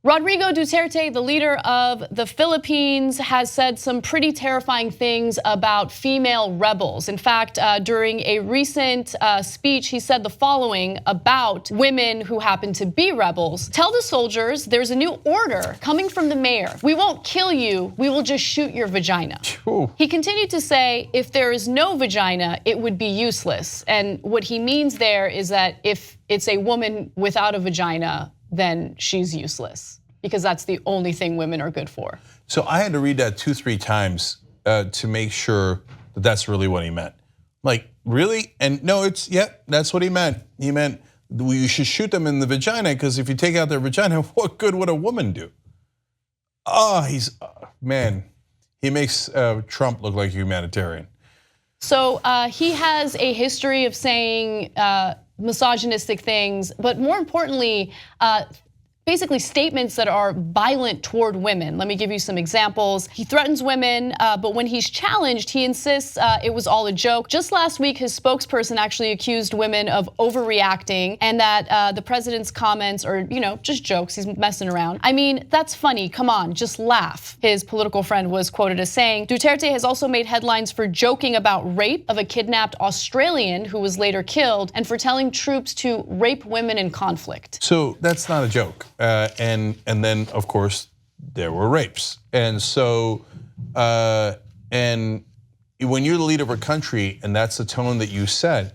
Rodrigo Duterte, the leader of the Philippines, has said some pretty terrifying things about female rebels. In fact, during a recent speech, he said the following about women who happen to be rebels. Tell the soldiers there's a new order coming from the mayor. We won't kill you, we will just shoot your vagina. Ooh. He continued to say if there is no vagina, it would be useless. And what he means there is that if it's a woman without a vagina, then she's useless, because that's the only thing women are good for. So I had to read that 2-3 times to make sure that that's really what he meant. Like, really? And no, that's what he meant. He meant you should shoot them in the vagina, because if you take out their vagina, what good would a woman do? Oh, man, he makes Trump look like a humanitarian. So he has a history of saying misogynistic things, but more importantly, basically statements that are violent toward women. Let me give you some examples. He threatens women, but when he's challenged, he insists it was all a joke. Just last week, his spokesperson actually accused women of overreacting and that the president's comments are, just jokes, he's messing around. I mean, that's funny, come on, just laugh. His political friend was quoted as saying, Duterte has also made headlines for joking about rape of a kidnapped Australian who was later killed and for telling troops to rape women in conflict. So that's not a joke. And then of course there were rapes, and so and when you're the leader of a country and that's the tone that you set,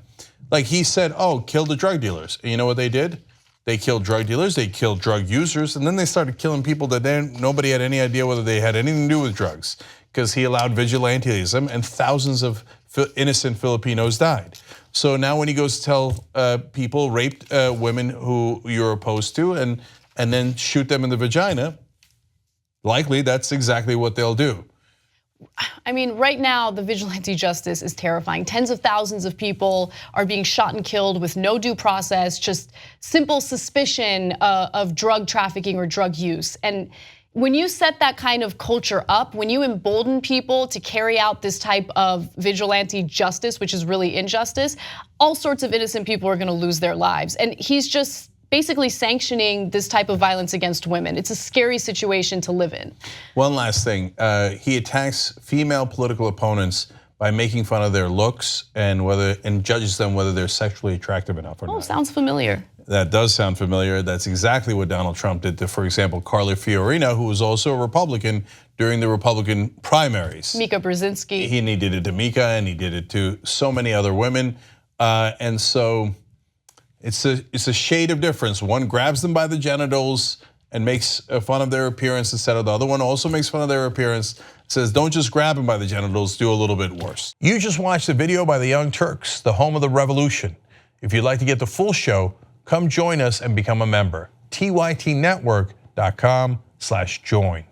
like he said, oh, kill the drug dealers. And you know what they did? They killed drug dealers, they killed drug users, and then they started killing people that nobody had any idea whether they had anything to do with drugs, because he allowed vigilantism and thousands of innocent Filipinos died. So now when he goes to tell people raped women who you're opposed to and then shoot them in the vagina, likely that's exactly what they'll do. I mean, right now, the vigilante justice is terrifying. Tens of thousands of people are being shot and killed with no due process, just simple suspicion of drug trafficking or drug use. And when you set that kind of culture up, when you embolden people to carry out this type of vigilante justice, which is really injustice, all sorts of innocent people are gonna lose their lives. And he's just basically sanctioning this type of violence against women. It's a scary situation to live in. One last thing, he attacks female political opponents by making fun of their looks and judges them whether they're sexually attractive enough or not. Oh, sounds familiar. That does sound familiar. That's exactly what Donald Trump did to, for example, Carly Fiorina, who was also a Republican during the Republican primaries. Mika Brzezinski. He did it to Mika, and he did it to so many other women. And so it's a shade of difference. One grabs them by the genitals and makes fun of their appearance instead of the other one also makes fun of their appearance, says don't just grab them by the genitals, do a little bit worse. You just watched a video by the Young Turks, the home of the revolution. If you'd like to get the full show, come join us and become a member. tytnetwork.com/join.